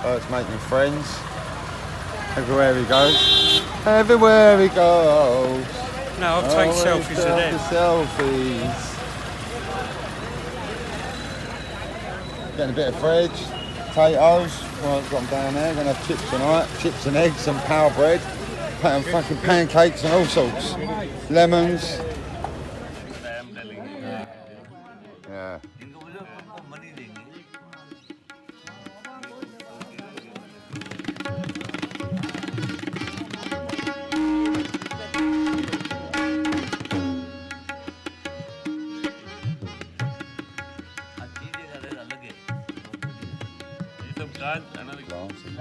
Bert's making friends. Everywhere he goes. Everywhere he goes. No, I'll take selfies of them. Selfies. Getting a bit of fridge, potatoes. Well, I've got them down there. Gonna have chips tonight. Chips and eggs and power bread. And fucking pancakes and all sorts. Lemons. Yeah.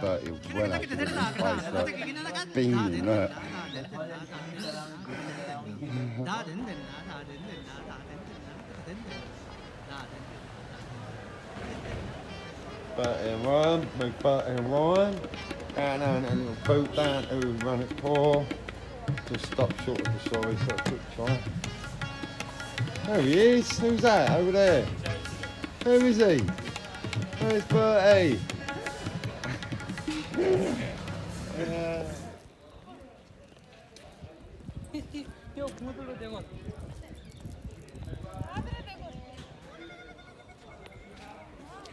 Dirty well up in his face, look. Beaming, look. Bertie and Ryan, big Bertie and Ryan. Down there in a little boot down to run it poor. Just stop short of the story, so a quick try. There he is. Who's that over there? Who is he? Where's Bertie?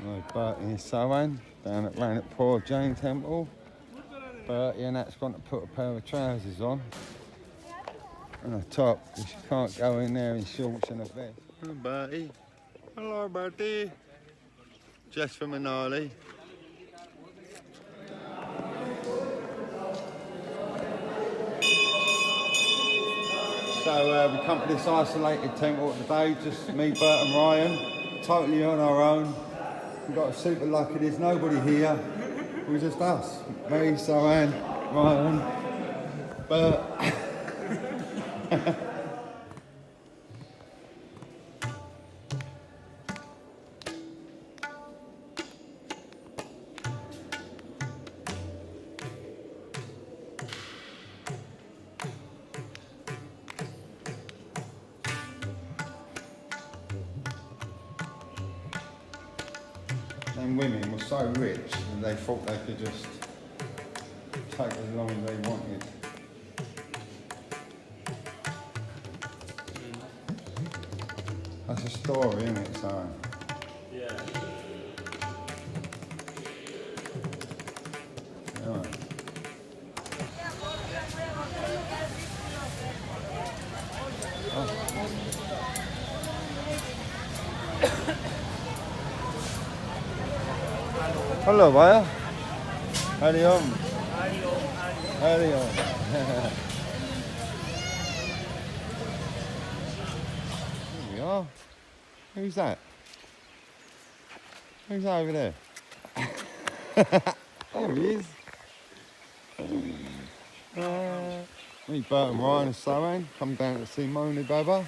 Right, Bertie and Sohan down at Rannoch Poor Jain Temple. Bertie and that's gone to put a pair of trousers on and a top because you can't go in there in shorts and a vest. Hello Bertie. Hello Bertie. Just from Manali. So we come to this isolated temple today, just me, Bert and Ryan, totally on our own. We've got super lucky, there's nobody here. We're just us. Me, Sohan, Ryan, Bert. And women were so rich and they thought they could just take as long as they wanted. That's a story, isn't it, Sohan? Yeah. Right. Hello, Maya. Howdy on. Howdy on. Here we are. Who's that? Who's that over there? There he is. Me, Bert and Ryan and Sohan come down to see Moni Baba.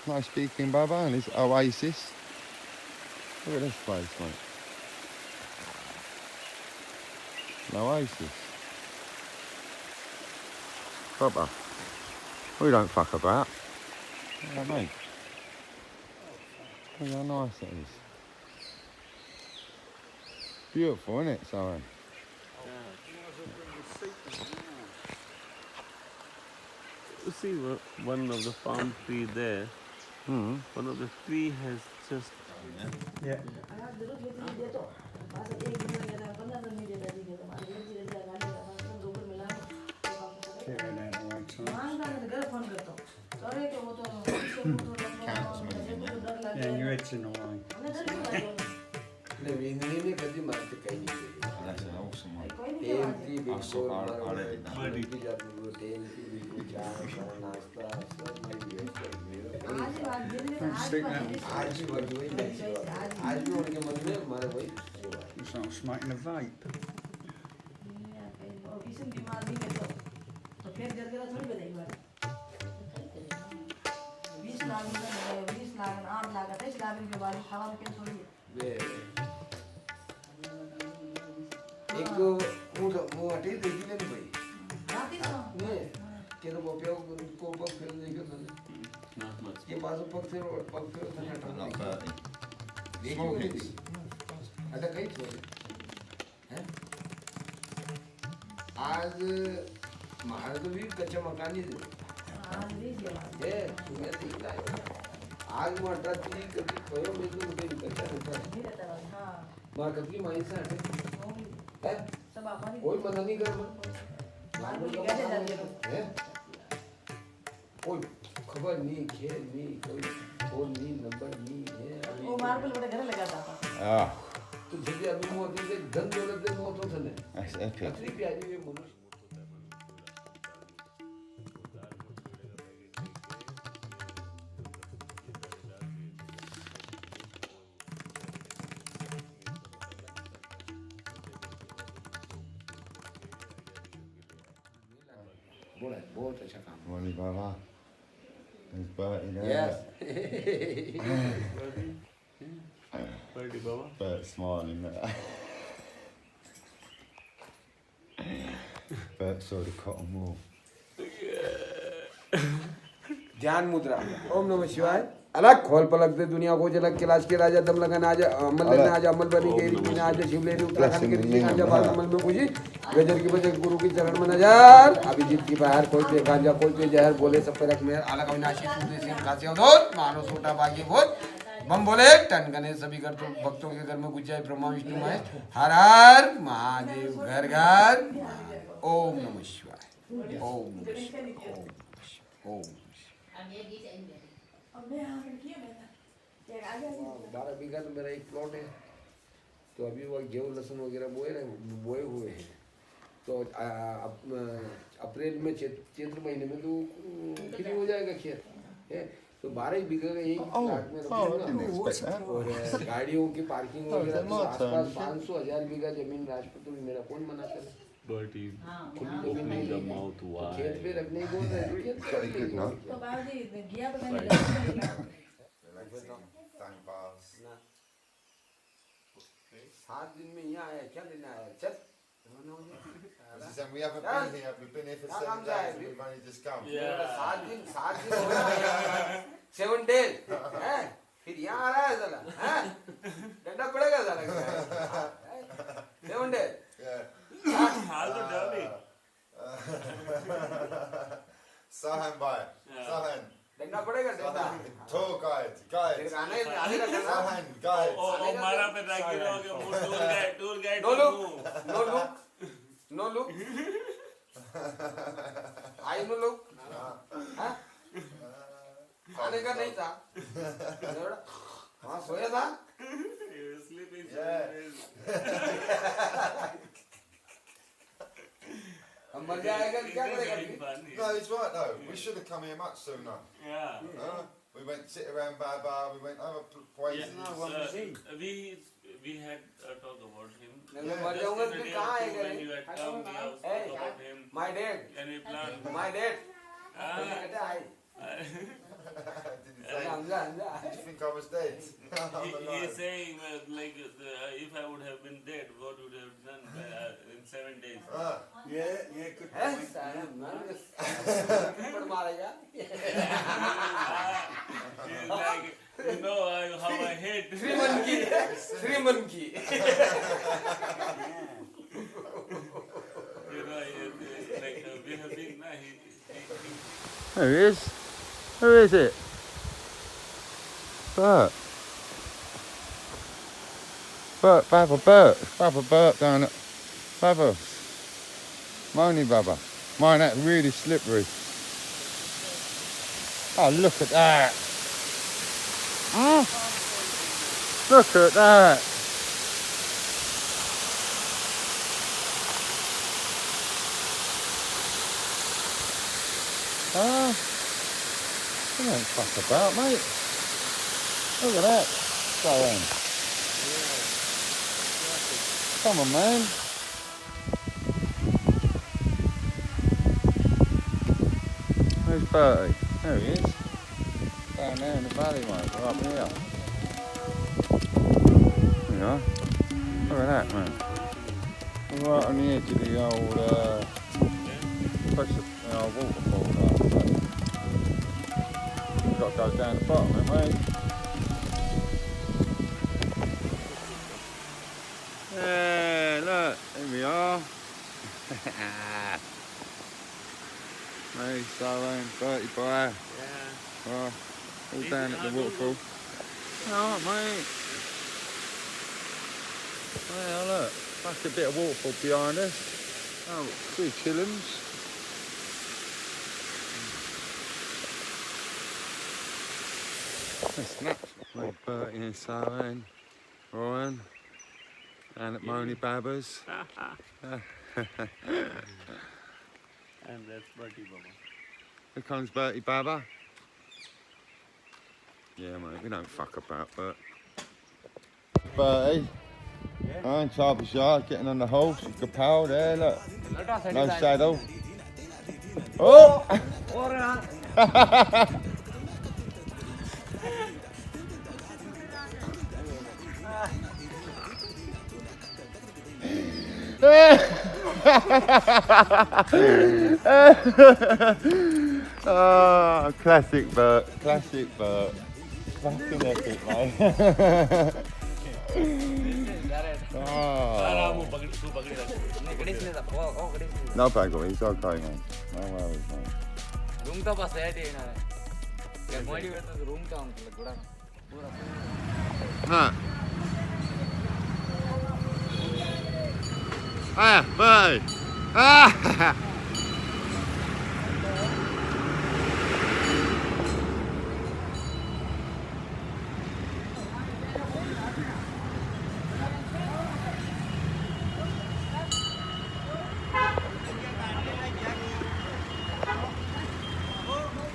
Nice speaking Baba and his oasis. Look at this place, mate. An oasis. Baba. We don't fuck about. Yeah, mate. Look how nice it is. Beautiful, isn't it, Sohan? You see one of the palm tree there. One of the tree has just. Yeah. Yeah, your head's in the way. That's an awesome one. I'll edit that. Stick that. It's not smoking a vape. Like Bertie. Small kids. आज महाराज भी कच्च्या मकानी आज मठाची कधी खरं म्हणजे कुठे कच्च्या मग कधी माहिती आहे कोई मना नहीं कर कोई खबर नहीं खेल नहीं कोई फोन नहीं नंबर नहीं है वो मार्बल बड़े घर लगा था Ah, तो जैसे अभी मोदी से धन दौलत दे मौत होता है that's epic. कितनी प्यारी है मनुष्य बोला बहुत अच्छा काम Morning, Baba. There's Bertie there. Yes Birdie Baba. Bert smiling there. Bert saw the cotton wool. ध्यान मुद्रा ओम नमः शिवाय अलग खोल पलक दे दुनिया को जलक कैलाश के राजा दम लगन आज अमल लेने आज अमल बनी के रीति ने आज शिवलेरी उत्तराखंड के ऋषि गांजा बाल अमल में पूजी गजर की बजर गुरु की चरण में नजर अभिजीत की बाहर कोई पे गांजा कोई पे जहर बोले सब पे रख मेहर अलग अविनाशी सूदे से खासे अवधूत मानो सोटा बागी भूत बम बोले टन गने सभी घर तो भक्तों के घर में गुज जाए ब्रह्मा विष्णु महेश हर हर महादेव घर घर ओम नमः शिवाय ओम नमः शिवाय ओम 12 बीघा तो मेरा एक प्लॉट है तो अभी वो गेहूँ लहसुन वगैरह बोए हुए हैं तो अप्रैल में चैत्र महीने में तो फ्री हो जाएगा खेत है तो 12 बीघा का एक प्लॉट में रखूंगा और गाड़ियों की पार्किंग वगैरह तो आसपास 500,000 बीघा जमीन राजपूत में मेरा कौन मना करे Birdie opening the mouth खेत wide. पे रखने को तो बाबूजी गया तो मैंने Thank bars. 7 दिन में यहाँ आया क्या लेना आया चल We haven't been here. We've been here for 7 days. And we've only just come. सात दिन हो गया 7 days हैं फिर यहाँ आ रहा है साला हैं डंडा पड़ेगा साला 7 days Hello, darling. Sahan bhai. Sahan. डंडा पड़ेगा डंडा Tour guide. Guide. आने आने का Sahan. Guide. Oh, मारा पे राखी लोगे वो tour guide no look no look I no look हाँ आने का नहीं था हाँ सोया था You're sleeping. अब मर जाएगा तो क्या करेगा No, he's right though. We should have come here much sooner. Yeah. We went sit around Baba. We went other places. We had a talk about him. मैं मर जाऊंगा तो फिर कहाँ आएगा When you had come, we also talk about him. My dad And we planned. my dad कहता है Did you say? Hamza Did you think I was dead? He is saying like if I would have been dead, what would I have done in 7 days? ये कुछ है सारा पर मारेगा He's like, you know how I hate. श्रीमन की You know, like we have been. There he is. Who is it? Bert. Baba Bert. Baba Bert down at Baba. Moni Baba. Mine, that's really slippery. Oh, look at that. Hmm? Look at that. Ah. You don't fuck about, mate. Look at that. Go on. Come on, man. Where's Bertie? There he is. Down there in the valley, mate. We're up here. There you are. Look at that, man. We're right on the edge of the old pressure waterfall there. We've got to go down the bottom, haven't we? Yeah, look, here we are. the waterfall. Oh, mate. Oh, look. That's a bit of waterfall behind us. Oh, see chillums. That's nuts. Like Bertie and Saran, Ryan, and at Moni Babbers. And that's Bertie Baba. Here comes Bertie Babber. Yeah, mate, we don't fuck about Bert. Bertie. And Charbujar getting on the horse with the pal there, look. No saddle. Oh! Oh, classic Bert, classic Bert. Fucking epic, mate. Oh. No bag he's okay, man. No worries, man. Room तो बस है देना है यार मोड़ी में तो room का मतलब पूरा Ah. Ah, bye. Ah.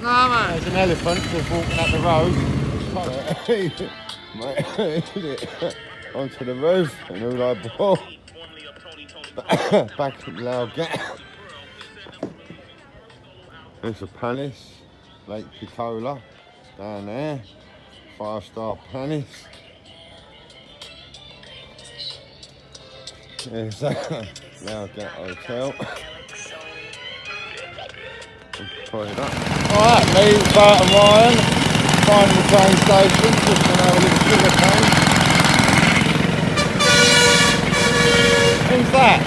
No, man. There's an elephant just walking up the road. Onto the roof and all I bought. Back at the loud gap. There's a palace, Lake Piccola, down there. 5-star palace. There's a loud gap hotel. Put it up. Alright, me, Bert and Ryan, finding the train station, just to have a little sugar cane. Who's that?